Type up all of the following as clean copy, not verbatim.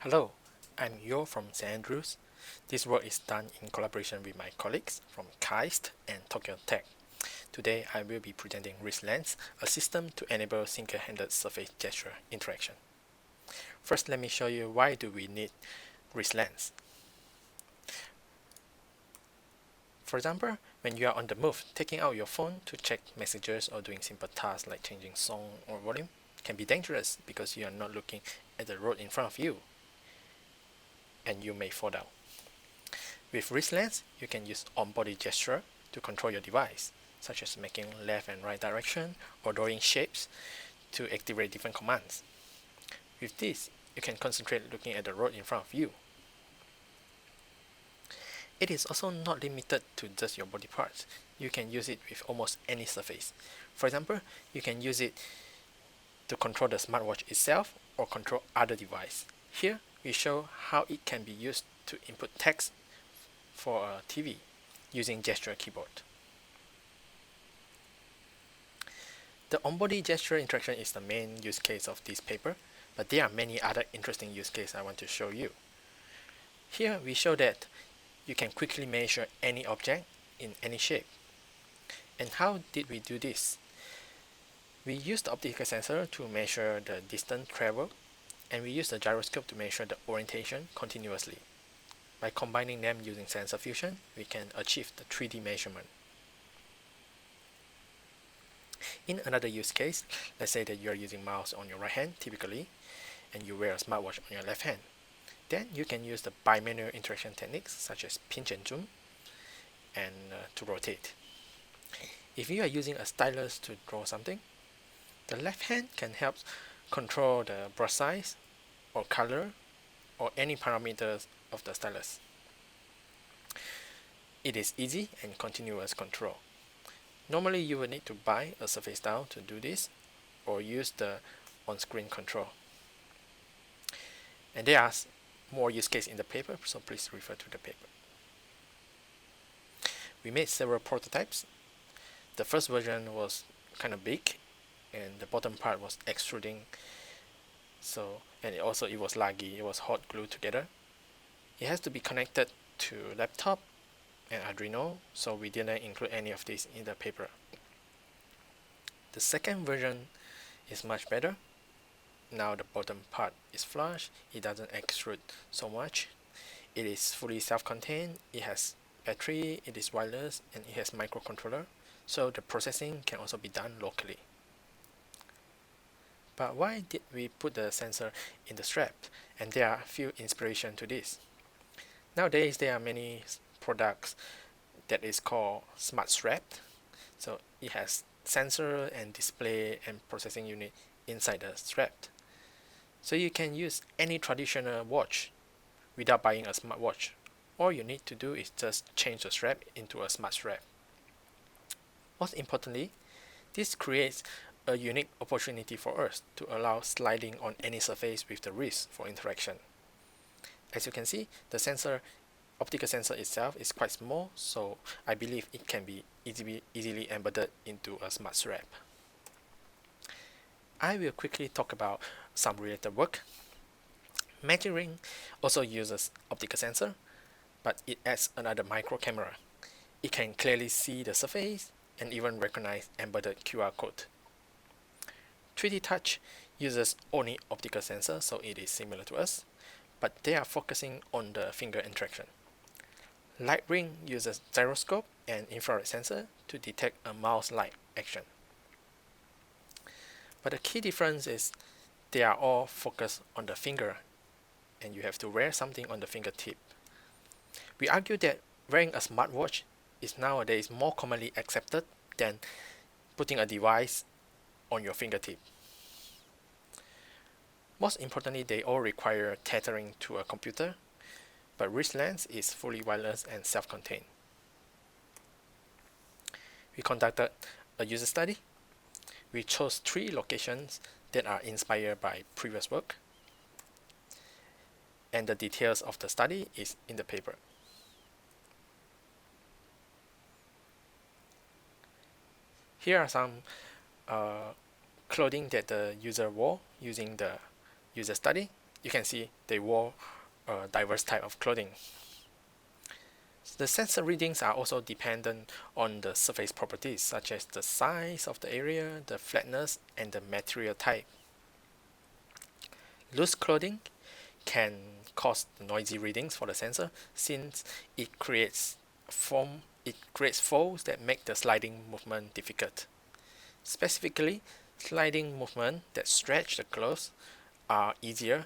Hello, I'm Yo from St. Andrews. This work is done in collaboration with my colleagues from KAIST and Tokyo Tech. Today I will be presenting WristLens, a system to enable single-handed surface gesture interaction. First, let me show you why do we need WristLens. For example, when you are on the move, taking out your phone to check messages or doing simple tasks like changing song or volume can be dangerous because you are not looking at the road in front of you and you may fall down. With WristLens, you can use on-body gesture to control your device, such as making left and right direction or drawing shapes to activate different commands. With this, you can concentrate looking at the road in front of you. It is also not limited to just your body parts. You can use it with almost any surface. For example, you can use it to control the smartwatch itself or control other devices. Here, we show how it can be used to input text for a TV using gesture keyboard. The on-body gesture interaction is the main use case of this paper, but there are many other interesting use cases I want to show you. Here we show that you can quickly measure any object in any shape. And how did we do this? We used the optical sensor to measure the distance traveled, and we used the gyroscope to measure the orientation continuously. By combining them using sensor fusion, we can achieve the 3D measurement. In another use case, let's say that you are using mouse on your right hand typically, and you wear a smartwatch on your left hand. Then you can use the bimanual interaction techniques such as pinch and zoom and to rotate. If you are using a stylus to draw something, the left hand can help control the brush size or color or any parameters of the stylus. It is easy and continuous control. Normally you will need to buy a surface dial to do this or use the on-screen control. And there are more use cases in the paper, so please refer to the paper. We made several prototypes. The first version was kind of big and the bottom part was extruding, and it was laggy, it was hot glued together. It has to be connected to laptop and Arduino, so we didn't include any of this in the paper. The second version is much better. Now the bottom part is flush, it doesn't extrude so much. It is fully self-contained, it has battery, it is wireless, and it has microcontroller, so the processing can also be done locally. But why did we put the sensor in the strap? And there are a few inspirations to this. Nowadays there are many products that is called smart strap. So it has sensor and display and processing unit inside the strap. So you can use any traditional watch without buying a smartwatch. All you need to do is just change the strap into a smart strap. Most importantly, this creates a unique opportunity for us to allow sliding on any surface with the wrist for interaction. As you can see, the optical sensor itself is quite small, so I believe it can be easily embedded into a smart strap. I will quickly talk about some related work. Measuring also uses optical sensor, but it adds another micro camera. It can clearly see the surface and even recognize embedded QR code. 3D touch uses only optical sensor, so it is similar to us, but they are focusing on the finger interaction. Light ring uses gyroscope and infrared sensor to detect a mouse-like action. But the key difference is they are all focused on the finger, and you have to wear something on the fingertip. We argue that wearing a smartwatch is nowadays more commonly accepted than putting a device on your fingertip. Most importantly, they all require tethering to a computer, but WristLens is fully wireless and self-contained. We conducted a user study. We chose 3 locations that are inspired by previous work, and the details of the study is in the paper. Here are some clothing that the user wore using the user study. you can see they wore a diverse type of clothing. The sensor readings are also dependent on the surface properties such as the size of the area, the flatness, and the material type. Loose clothing can cause noisy readings for the sensor since it creates folds that make the sliding movement difficult. Specifically, sliding movement that stretch the clothes are easier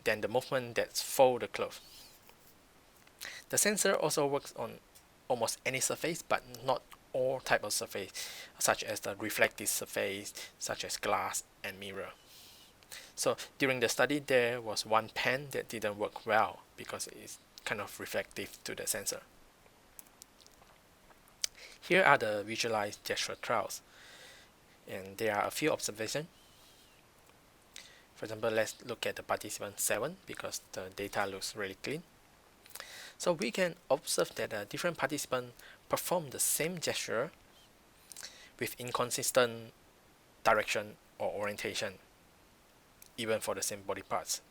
than the movement that fold the clothes. The sensor also works on almost any surface, but not all type of surface, such as the reflective surface, such as glass and mirror. So during the study, there was one pen that didn't work well because it's kind of reflective to the sensor. Here are the visualized gesture trials, and there are a few observations. For example, let's look at the participant 7 because the data looks really clean. So we can observe that different participants perform the same gesture with inconsistent direction or orientation, even for the same body parts.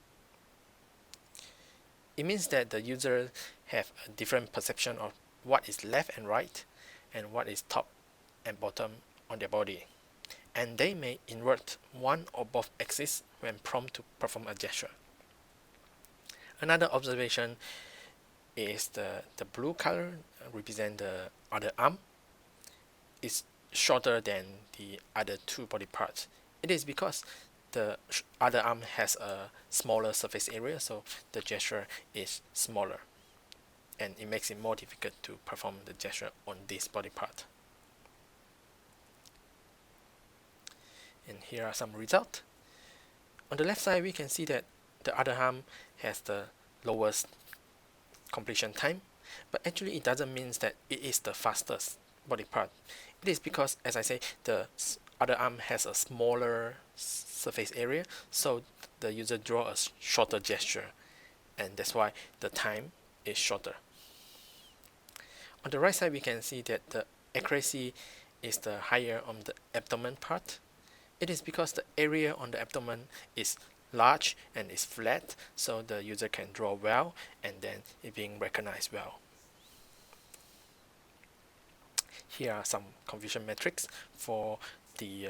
It means that the users have a different perception of what is left and right and what is top and bottom on their body, and they may invert one or both axes when prompted to perform a gesture. Another observation is the blue color represent the other arm is shorter than the other two body parts. It is because the other arm has a smaller surface area, so the gesture is smaller, and it makes it more difficult to perform the gesture on this body part. And here are some results. On the left side, we can see that the other arm has the lowest completion time, but actually it doesn't mean that it is the fastest body part. It is because, as I say, the other arm has a smaller surface area, so the user draw a shorter gesture, and that's why the time is shorter. On the right side, we can see that the accuracy is the higher on the abdomen part. It is because the area on the abdomen is large and is flat, so the user can draw well and then it being recognized well. Here are some confusion metrics for the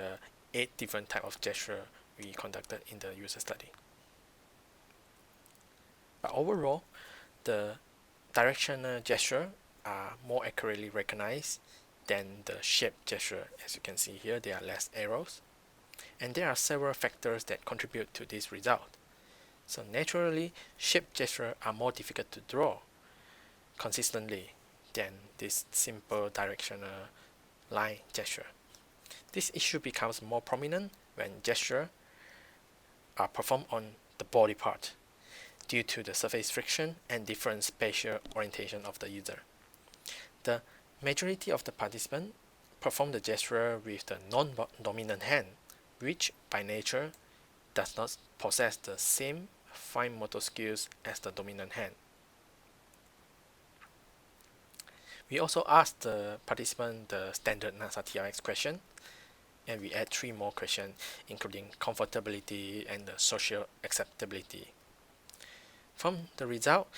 8 different type of gesture we conducted in the user study. But overall, the directional gesture are more accurately recognized than the shape gesture. As you can see here, there are less arrows. And there are several factors that contribute to this result. So naturally, shape gestures are more difficult to draw consistently than this simple directional line gesture. This issue becomes more prominent when gestures are performed on the body part due to the surface friction and different spatial orientation of the user. The majority of the participants perform the gesture with the non-dominant hand, which by nature does not possess the same fine motor skills as the dominant hand. We also asked the participant the standard NASA TRX question, and we add 3 more questions, including comfortability and the social acceptability. From the result,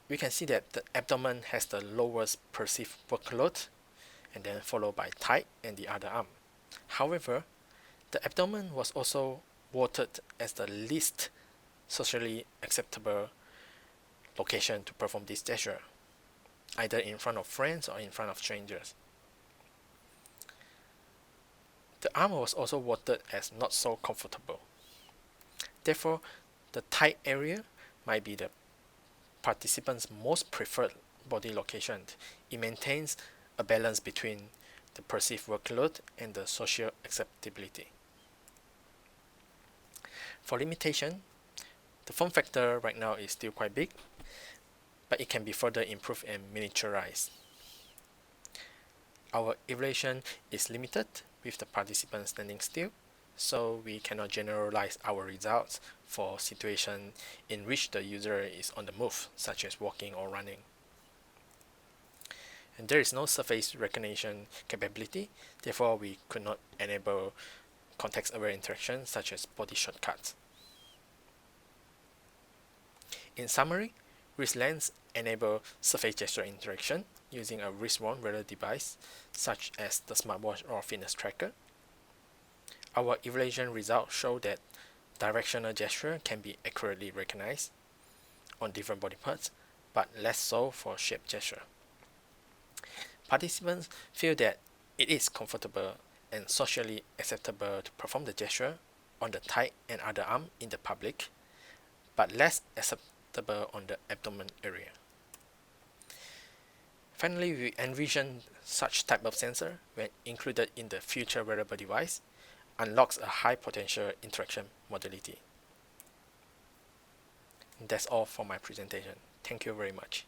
we can see that the abdomen has the lowest perceived workload, and then followed by thigh and the other arm. However, the abdomen was also voted as the least socially acceptable location to perform this gesture, either in front of friends or in front of strangers. The arm was also voted as not so comfortable. Therefore, the thigh area might be the participant's most preferred body location. It maintains a balance between the perceived workload and the social acceptability. For limitation, the form factor right now is still quite big, but it can be further improved and miniaturized. Our evaluation is limited with the participants standing still, so we cannot generalize our results for situations in which the user is on the move, such as walking or running. And there is no surface recognition capability, therefore we could not enable context-aware interaction such as body shortcuts. In summary, WristLens enable surface gesture interaction using a wrist-worn wearable device such as the smartwatch or fitness tracker. Our evaluation results show that directional gesture can be accurately recognized on different body parts, but less so for shape gesture. Participants feel that it is comfortable and socially acceptable to perform the gesture on the thigh and other arm in the public, but less acceptable on the abdomen area. Finally, we envision such type of sensor, when included in the future wearable device, unlocks a high potential interaction modality. That's all for my presentation. Thank you very much.